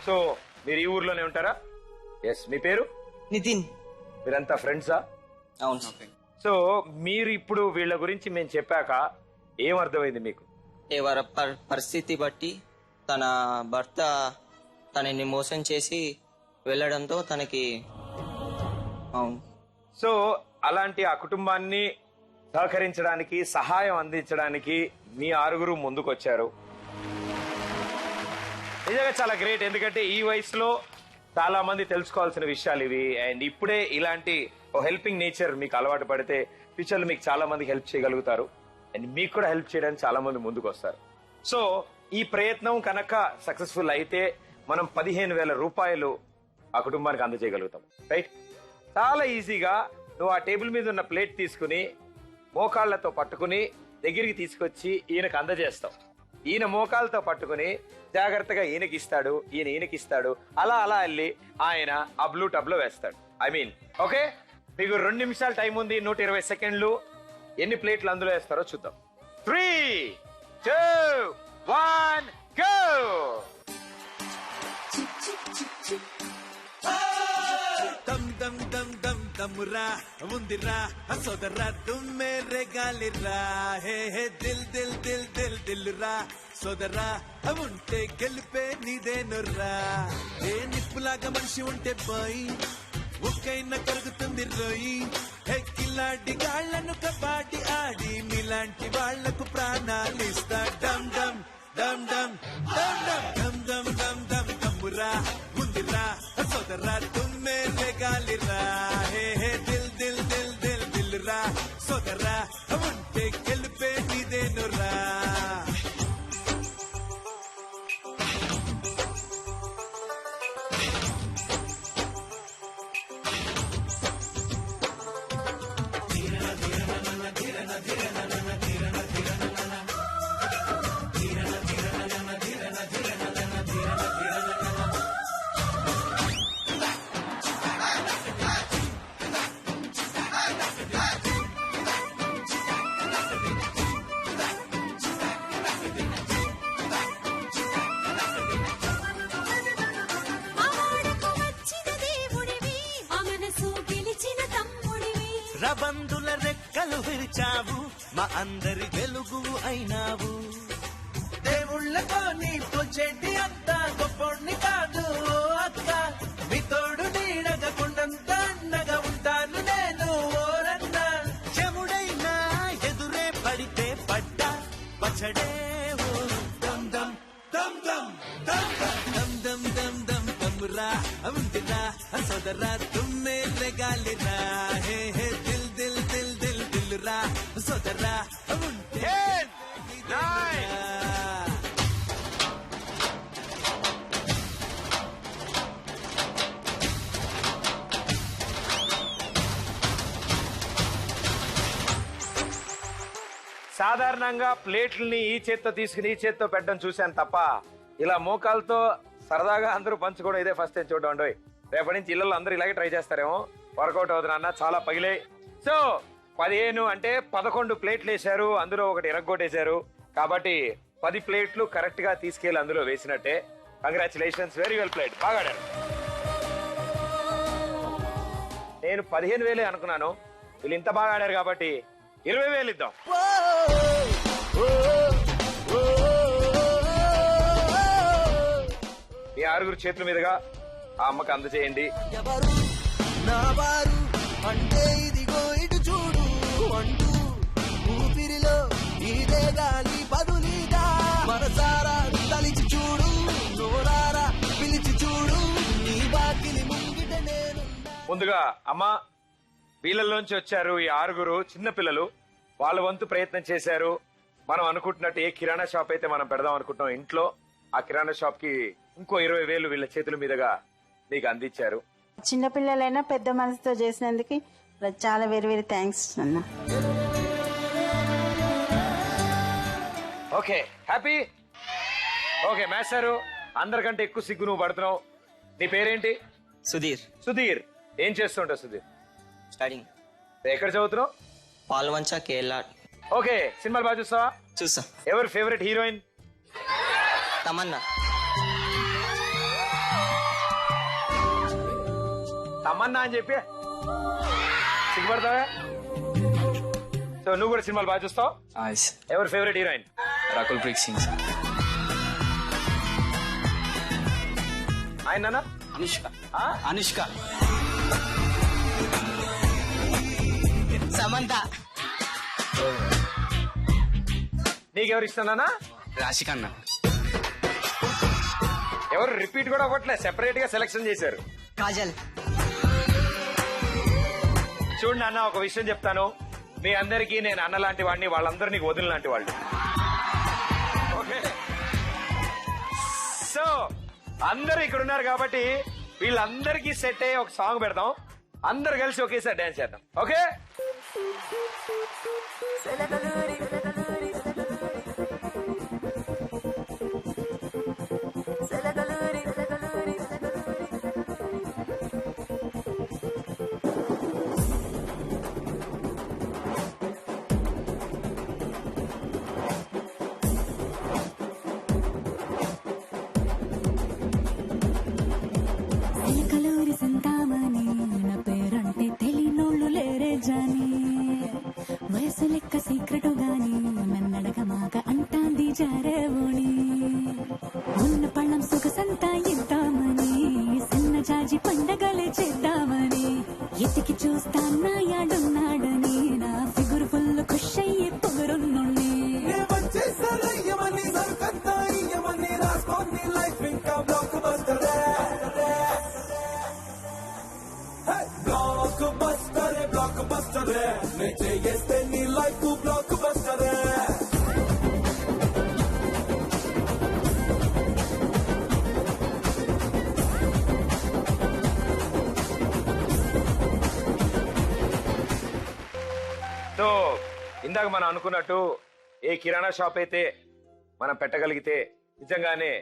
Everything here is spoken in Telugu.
సో మీరు ఈ ఊర్లోనే ఉంటారా? ఎస్. మీ పేరు? నితిన్. మీరంతా ఫ్రెండ్సా? అవును సార్. సో మీరు ఇప్పుడు వీళ్ళ గురించి మేము చెప్పాక ఏమర్థమైంది మీకు? వారి పరిస్థితి బట్టి తన భర్త తనని మోసం చేసి వెళ్ళడంతో తనకి అవును. సో అలాంటి ఆ కుటుంబాన్ని సహకరించడానికి, సహాయం అందించడానికి మీ ఆరుగురు ముందుకొచ్చారు. నిజంగా చాలా గ్రేట్. ఎందుకంటే ఈ వయసులో చాలా మంది తెలుసుకోవాల్సిన విషయాలు ఇవి. అండ్ ఇప్పుడే ఇలాంటి హెల్పింగ్ నేచర్ మీకు అలవాటు పడితే ఫ్యూచర్ లో మీకు చాలా మందికి హెల్ప్ చేయగలుగుతారు. అండ్ మీకు కూడా హెల్ప్ చేయడానికి చాలా మంది ముందుకు వస్తారు. సో ఈ ప్రయత్నం కనుక సక్సెస్ఫుల్ అయితే మనం 15,000 రూపాయలు ఆ కుటుంబానికి అందజేయగలుగుతాం. రైట్? చాలా ఈజీగా నువ్వు ఆ టేబుల్ మీద ఉన్న ప్లేట్ తీసుకుని మోకాళ్లతో పట్టుకుని దగ్గరికి తీసుకొచ్చి ఈయనకు అందజేస్తావు. ఈయన మోకాలతో పట్టుకుని జాగ్రత్తగా ఈయనకిస్తాడు, ఈయనకిస్తాడు. అలా అలా వెళ్ళి ఆయన ఆ బ్లూ టబ్ లో వేస్తాడు. ఓకే, మీకు 2 నిమిషాలు టైం ఉంది. 120 సెకండ్లు. ఎన్ని ప్లేట్లు అందులో వేస్తారో చూద్దాం. 3, 2, 1 గో. దమ్ దమ్ దమ్ దమ్ దమ్మురా ఉందిరా సోదరా తుమ్మే రెగాలిరా హే హే దిల్ దిల్ దిల్ దిల్ దిల్ రా సోదరా ఉంటే గెలిపే నీదేనురా. ఏ నిప్పులాగా మనిషి ఉంటే పోయి ఒక్కైనా కరుగుతుంది రోయి. హే కిలాడి గాళ్లను కబాడి ఆడి మీలాంటి వాళ్లకు ప్రాణాలిస్తా. డమ్ డమ్ డమ్ డమ్ డమ్ డమ్ డమ్ డమ్ డమ్ దమ్మురా ఉందిరా సోదరా తుమ్మే రెగాలిరా హే హే దిల్ దిల్ దిల్ దిల్ దిల్ రా సోదరా ఉంటే గెలిపే నీదేనురా. రబందుల రెక్కలు విరిచావు మా అందరి వెలుగు అయినావు. దేవుళ్ళతో నీతో చెడ్డి అంత గొప్పొడిని కాదు అక్క. మీ తోడు నీడగా కొండంత అండగా ఉంటాను నేను ఓరన్న. చెముడైనా ఎదురే పడితే పడ్డా పచ్చడే ఓ. దమ్ దమ్ దమ్ దమ్ దమ్ దమ్ దమ్ దమ్ దమ్ దమ్మురా ఉందిరా సోదరా తుమ్మే రెగాలిరా హే హే దిల్ దిల్ దిల్ దిల్ దిల్ రా సోదరా ఉంటే 10, 9. సాధారణంగా ప్లేట్లని ఈ చేత్తో తీసుకుని ఈ చేత్తో పెట్టడం చూశాను తప్ప ఇలా మోకాలతో సరదాగా అందరూ పంచుకోవడం ఇదే ఫస్ట్ టైం చూడడం. రేపటి నుంచి ఇళ్లలో అందరూ ఇలాగే ట్రై చేస్తారేమో. వర్కౌట్ అవుతుంది అన్న, చాలా పగిలాయి. సో 15 అంటే 11 ప్లేట్లు వేశారు, అందులో ఒకటి ఇరగ్గొట్టేశారు. కాబట్టి 10 ప్లేట్లు కరెక్ట్ గా తీసుకెళ్లి అందులో వేసినట్టే. కంగ్రాచులేషన్స్, వెరీ వెల్ ప్లేడ్, బాగా ఆడారు. నేను 15,000 అనుకున్నాను, వీళ్ళు ఇంత బాగా ఆడారు కాబట్టి 20,000 ఇద్దాం. మీ ఆరుగురు చేతుల మీదుగా ఆ అమ్మకి అందజేయండి. నా వారు అంటే ఇదిగో ఇటు చూడు అంటూ ఊపిరిలో ఇదే గాలి బదులీగా మనసారా తలిచి చూడు నోరారా పిలిచి చూడు నీ బాకిలి ముంగిట నేను. ముందుగా అమ్మా, వీళ్ళల్లోంచి వచ్చారు ఈ ఆరుగురు చిన్న పిల్లలు. వాళ్ళ వంతు ప్రయత్నం చేశారు. మనం అనుకుంటున్నట్టు ఏ కిరాణా షాప్ అయితే మనం పెడదాం అనుకుంటున్నాం ఇంట్లో, ఆ కిరాణా షాప్ కి ఇంకో 20,000 వీళ్ళ చేతుల మీదుగా మీకు అందించారు. చిన్నపిల్లలైనా పెద్ద మనసుతో చేసినందుకు చాలా వెరీ వెరీ థ్యాంక్స్ అన్న. Okay, happy. ఓకే మాస్టారు, అందరికంటే ఎక్కువ సిగ్గు నువ్వు పడుతున్నావు. నీ పేరేంటి? సుధీర్. సుధీర్, ఏం చేస్తుంటావు సుధీర్? స్టడింగ్. ఎక్కడ చదువుతున్నావు? పాల్వంచ కేరళ. ఓకే, సినిమాలు బాగా చూస్తావా? చూసా. ఎవరు ఫేవరెట్ హీరోయిన్? తమన్నా. అన్నా అని చెప్పి సిగ్గుపడతావా? సో నువ్వు కూడా సినిమాలు బాగా చూస్తావు? ఎవరి favourite heroine? Rakul Preet Singh sir. ఆయన అనుష్క సమంత. నీకెవరు ఇష్టం నాన్న? రాశిక అన్న. ఎవరు రిపీట్ కూడా అవ్వట్లే, సెపరేట్ గా సెలెక్షన్ చేశారు. కాజల్. చూడండి అన్న, ఒక విషయం చెప్తాను, మీ అందరికీ నేను అన్న లాంటి వాడిని, వాళ్ళందరూ నీకు వదిన లాంటి వాళ్ళు. ఓకే, సో అందరూ ఇక్కడ ఉన్నారు కాబట్టి వీళ్ళందరికీ సెట్ అయ్యే ఒక సాంగ్ పెడదాం, అందరు కలిసి ఒకేసారి డాన్స్ చేద్దాం. ఓకే, కలూరి సంతామని నా పేరంటే తెలియనోళ్ళు లేరే జాని, వయసు లెక్క సీక్రెటు గాని నన్నడగ మాక అంటాంది జారేవోని, ఉన్న పళ్ళం సుఖసంతా ఇద్దామని సన్న జాజి పండగలే చేద్దామని ఎతికి చూస్తాన్నా యాడున్నాడని నా ఫిగురు ఫుల్ ఖుష్ అయ్యి పొగరున్నుండి వచ్చేసారయ్యమని సరుకంతా ఇయ్యమని రాసుకోండి లైఫ్ ఇంకా బ్లాక్ బస్టరే బ్లాక్ బస్టరే నే చేస్తే నీ లైఫ్ బ్లాక్ బస్టరే. సో ఇందాక మనం అనుకున్నట్టు ఏ కిరాణా షాప్ అయితే మనం పెట్టగలిగితే నిజంగానే